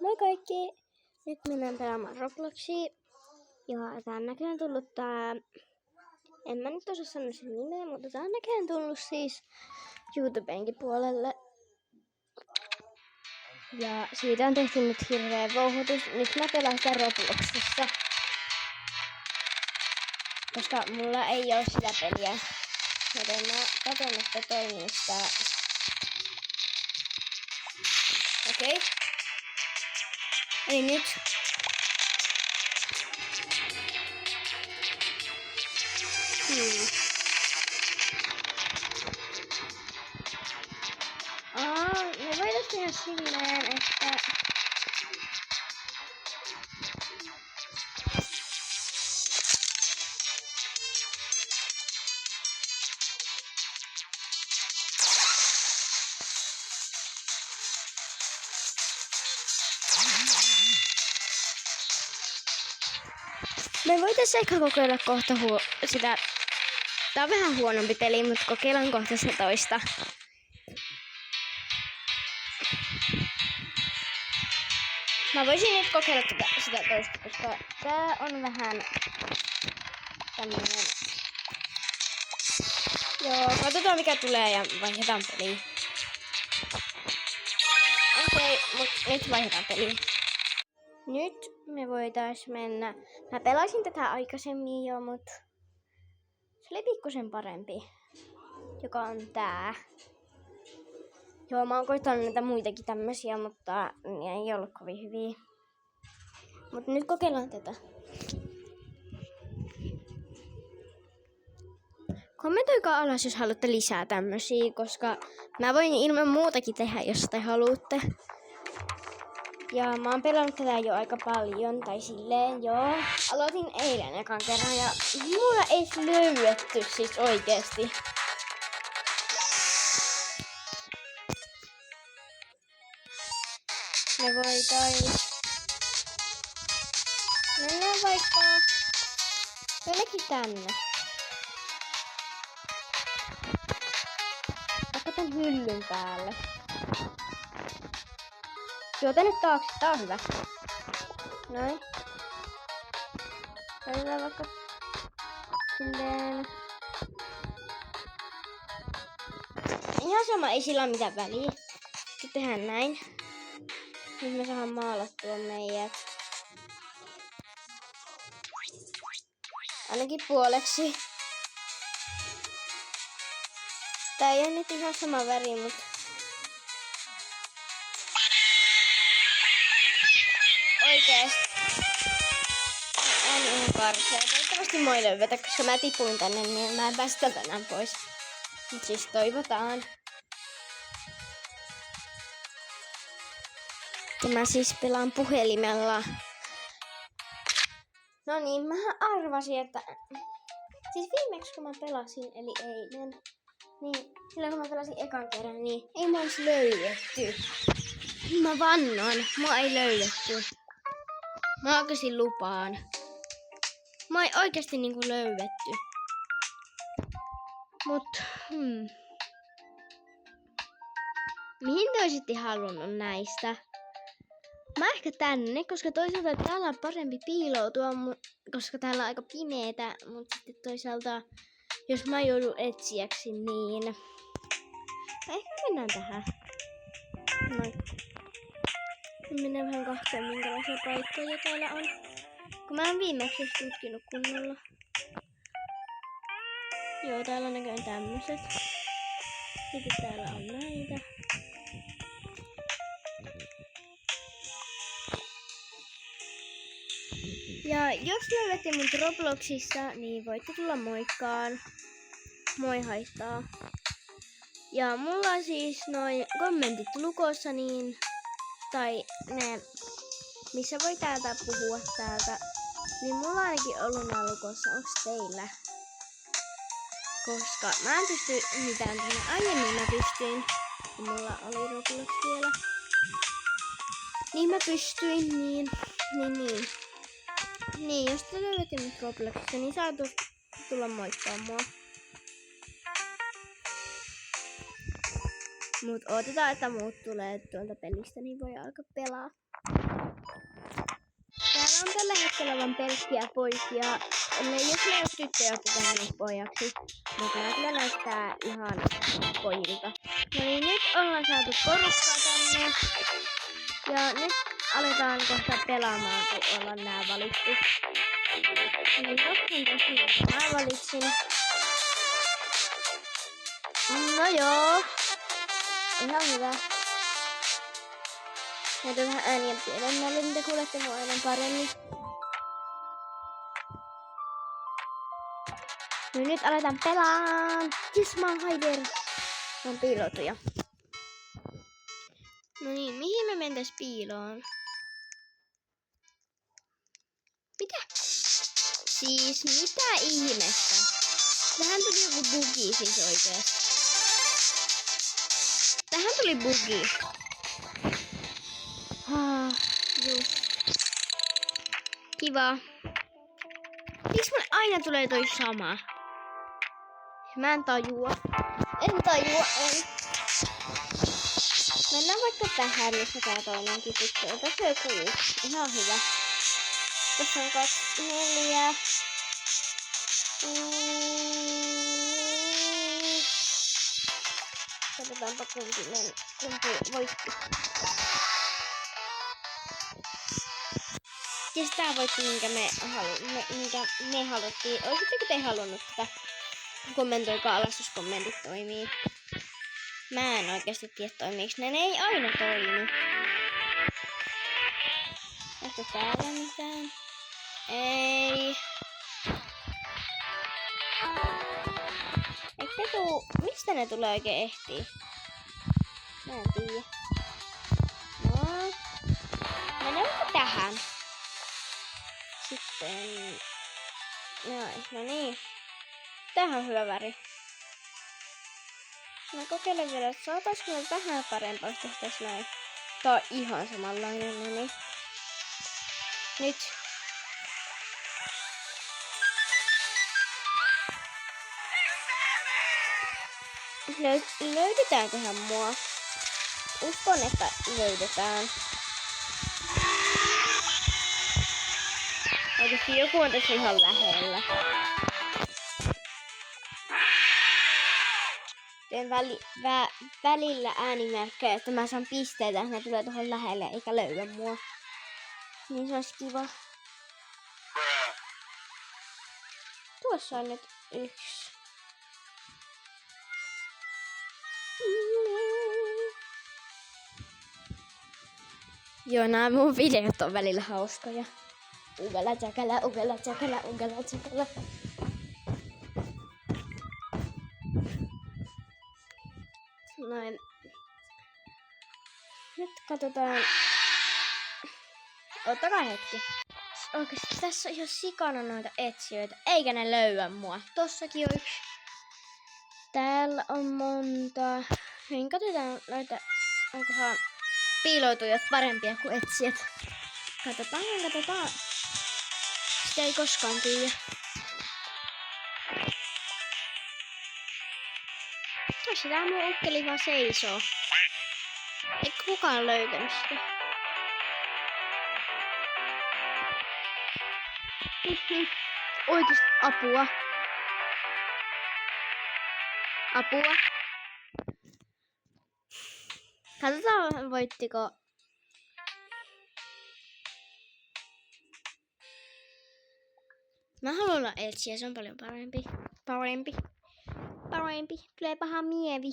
Moi kaikki! Nyt mennään pelaamaan Robloxia. Ja tää on näköjään tullut tää... En mä nyt osaa sanoa sen nimeä, mutta tää on näköjään tullut siis YouTubenkin puolelle. Ja siitä on tehty nyt hirveä vouhutus. Nyt mä pelaan sitä Robloxissa. Koska mulla ei oo sitä peliä. Joten mä katson, että toimii sitä. Okei. Eli nyt. Me voidaan tehdä silleen, että... Me voitaisiin ehkä kokeilla kohta sitä... Tää on vähän huonompi peli, mutta kokeillaan kohta se toista. Mä voisin nyt kokeilla sitä toista, koska tää on vähän tämmönen... Joo, katsotaan mikä tulee ja vaihdetaan peliä. Okei, mut nyt vaihdetaan peliä. Nyt me voitais mennä... Mä pelasin tätä aikaisemmin jo, mut... Se oli pikkusen parempi. Joka on tää. Joo, mä oon koittanut näitä muitakin tämmösiä, mutta ne ei ollut kovin hyviä. Mut nyt kokeillaan tätä. Kommentoikaa alas, jos haluatte lisää tämmösiä, koska mä voin ilman muutakin tehdä, jos te haluatte. Ja mä oon pelannut tätä jo aika paljon, tai silleen joo. Aloitin eilen ekan kerran ja mulla ei löydetty siis oikeesti. Me voitais... Mennään vaikka... jonnekin tänne. Vaikka tän hyllyn päälle. Joo, tänne taakse. Tää on hyvä. Noin. Laitetaan vaikka... silleen... Ihan sama, ei sillä ole mitään väliä. Sitten tehdään näin. Nyt me saadaan maalattua meidät. Ainakin puoleksi. Tää ei ole nyt ihan sama väri, mut... Oikeesti. On ihan karsea. Toivottavasti mua ei löydetä, koska mä tipuin tänne, niin mä en päästä tänään pois. Mut siis toivotaan. Ja mä siis pelaan puhelimella. No niin, mä arvasin, että... Siis viimeksi kun mä pelasin, eli eilen, niin silloin kun mä pelasin ekan kerran, niin ei mua olisi löydetty. Mä vannon, mua ei löydetty. Mä oikeesti lupaan. Mua ei oikeesti niinku löydetty. Mut, mihin te oisitte halunnut näistä? Mä ehkä tänne, koska toisaalta täällä on parempi piiloutua, koska täällä on aika pimeetä, mutta sitten toisaalta, jos mä joudun etsijäksi, niin ehkä mennään tähän. Noin. Mennään vähän kahteen, minkälaisia paikkoja täällä on. Kun mä en viimeksi tutkinut kunnolla. Joo, täällä on näköjään tämmöset. Sitten täällä on näitä. Ja jos löydätte mut Robloxissa, niin voitte tulla moikkaan. Moi haittaa. Ja mulla on siis noin kommentit lukossa, niin... Tai ne, missä voi täältä puhua täältä. Niin mulla on ainakin ollut nää lukossa. Onks teillä? Koska mä en pysty mitään tänne. Aiemmin mä pystyin. Kun mulla oli Roblox vielä. Niin mä pystyin, niin. Niin, jos te löydätte mut Robloxissa, niin saa tulla moikkaa mua. Mut odotetaan, että muut tulee tuolta pelistä, niin voi alkaa pelaa. täällä on tällä hetkellä vaan pelkkiä poikia. Jos ne olisi tyttöjä pukenut pojaksi, mutta nämä kyllä näyttää ihan pojilta. No niin, nyt ollaan saatu porukkaa tänne. Ja nyt aletaan kohta pelaamaan, kun ollaan nää valittu. Niin 12 mä valitsin. No joo. Ihan hyvä. Näitä vähän ääniä pienemmälle, mitä kuulette mua aivan paremmin. No nyt aletaan pelaan. Yes, mä oon Haider. Mä oon piiloutuja. No niin, mihin me mentäis piiloon? Mitä? Siis mitä ihmettä? Tähän tuli joku bugi siis oikeesti. Tähän tuli bugi. Juu. Kiva. Miksi mulle aina tulee toi sama? Mä en tajua. En. Mennään vaikka tähän, missä tää toinenkin tyttö. Tässä on 6. Ihan hyvä. Tässä on 2, 4. Katsotaanpa kumpi voitti. Ja tää voitti, minkä me haluttiin. Olisitteko te halunnut tätä? Kommentoikaa alas, jos kommentit toimii. Mä en oikeasti tiedä toimiiks ne. Ne ei aina toimi. Onko täällä mitään? Ei. Eikö ne tuu... Mistä ne tulee oikein ehtii? Mä en tiedä. No. Mennään tähän. Sitten... No niin. Tämähän on hyvä väri. Mä kokeilen vielä, että saataisiko me vähän parempaa, jos tehtäis näin. Tää on ihan samanlainen, no niin. Nyt. Löydetäänkö mua? Uskon, että löydetään. Oikeesti joku on tässä ihan lähellä. Teen välillä äänimerkkejä, että mä saan pisteitä, että ne tulee tuohon lähelle eikä löydä mua. Niin se olisi kiva. Tuossa on nyt 1. Joo, nämä mun videot on välillä hauskoja. Ugala tjakala, ugala tjakala, ugala tjakala. Noin. Nyt katsotaan. Ottakaa hetki. Oikeesti tässä on ihan sikana noita etsijöitä. Eikä ne löydä mua. Tossakin on 1. Täällä on monta. Niin katsotaan noita. Onkohan piiloutujat parempia kuin etsijät. Katsotaan. Sitä ei koskaan tiedä. Tuossa tää mun ukkeli vaan seisoo. Eikö kukaan löytänyt sitä? Oikeesti apua. Katsotaan voittiko. Mä haluan olla etsiä, se on paljon parempi. Tulee paha mievi.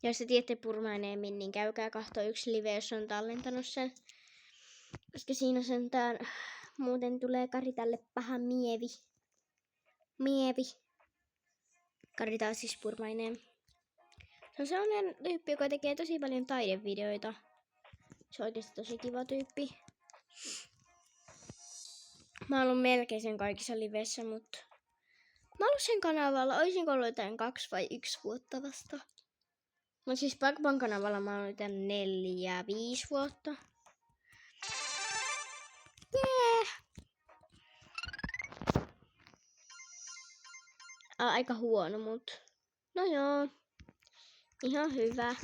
Jos te tiedätte Purmaineemin, niin käykää kahtoo 1 live, jos on tallentanut sen. Koska siinä sentään muuten tulee Karitalle paha mievi. Karita on siis Purmaineem. Se on sellainen tyyppi, joka tekee tosi paljon taidevideoita. Se on oikeasti tosi kiva tyyppi. Mä oon ollut melkein sen kaikissa liveissä, mutta mä oon ollut sen kanavalla. Oisinko ollut jotain 2 vai 1 vuotta vasta? Mutta siis Pakban kanavalla mä oon ollut jotain 4-5 vuotta. Aika huono, mut no joo. Ihan hyvä.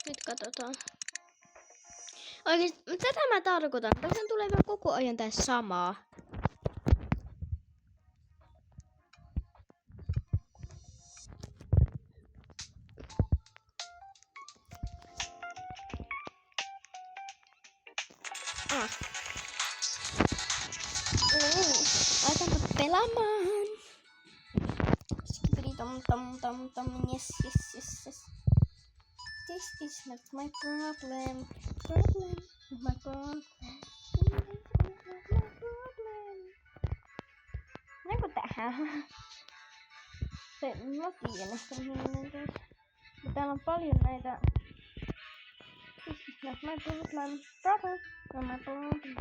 Nyt katsotaan. Oikeesti, tätä mä tarkoitan. Tässä tulee vielä koko ajan tää samaa. Laitaanpa pelaamaan. Skipidi tom. Yes. This is not my problem. Not my problem. Näinkö tähän? Se, mä tiedän ehkä mihin tuossa. Täällä on paljon näitä. This is not my problem. Not my problem.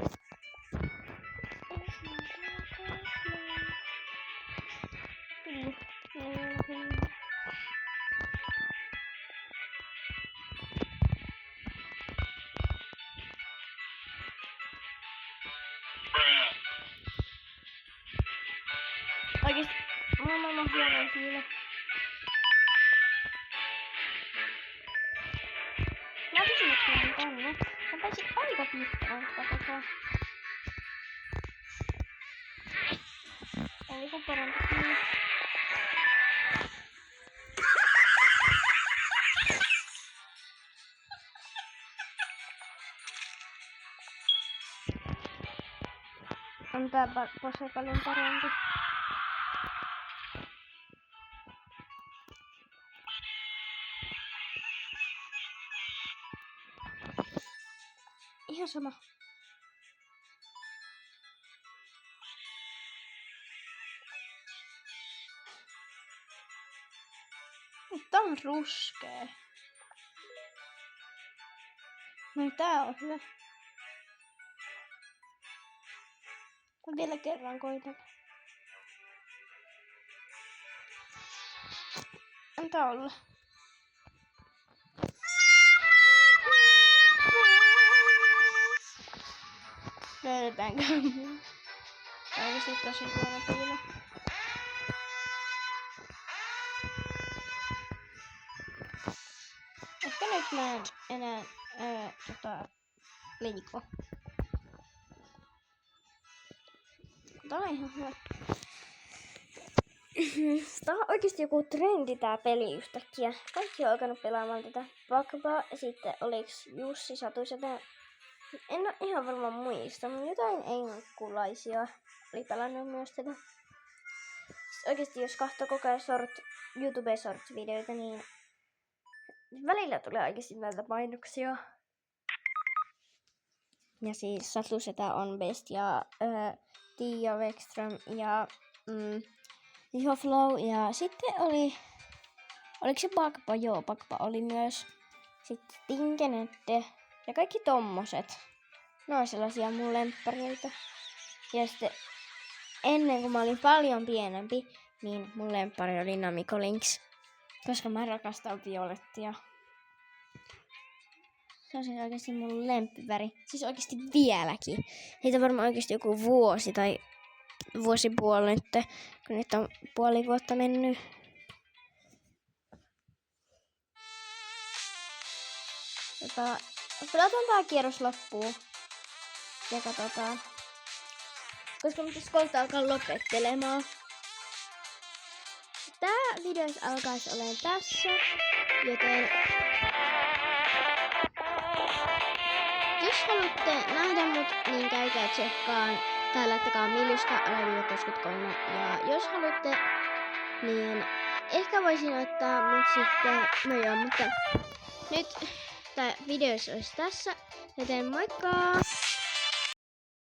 Oikeesti, mä oon huonoin siinä. Mä kysyn, että mä oon tänne. Mä pääsin aika pitkään, katsotaan. Ei joku parempi kyllä. On tää pose paljon parempi. Ihan sama. Tää on ruskea. No tää on hyvä. Mä vielä kerran koitan. Antaa olla. Löydetäänkö? Oikeesti tosi huono piilo. Ehkä nyt mä en enää liiku. Tää on ihan hyvä. Tää on oikeesti joku trendi tää peli yhtäkkiä. Kaikki on alkanut pelaamaan tätä Pakbaa. Ja sitten oliks Jussi Satuseta. En oo ihan varmaan muista, mutta jotain enkkulaisia oli pelannut myös tätä. Sitten oikeesti jos katsoo koko ajan YouTube Shorts-videoita, niin välillä tulee oikeesti näitä mainoksia. Ja siis Satuseta on best ja Tiia Vekström ja Iho Flow ja sitten oliko se Pakpa? Joo, Pakpa oli myös. Sitten Tinkenette ja kaikki tommoset. Ne on sellaisia mun lemppareita. Ja sitten ennen kuin mä olin paljon pienempi, niin mun lemppari oli Namiko Lynx. Koska mä rakastan violettia. Se on siis oikeesti mun lempiväri. Siis oikeesti vieläkin. Siitä varmaan oikeesti joku vuosi tai vuosipuoli nyt, kun nyt on puoli vuotta mennyt. Pelataan tää kierros loppuun. Ja katsotaan. Koska mä tässä kohta alkaa lopettelemaan. Tää video alkaisi olemaan tässä. Joten jos haluatte nähdä mut, niin käykää tsekkaan. Tää laittakaa Miluska-63. Ja jos haluatte, niin ehkä voisin ottaa mut sitten. No joo, mutta nyt tää video olisi tässä. Joten moikka!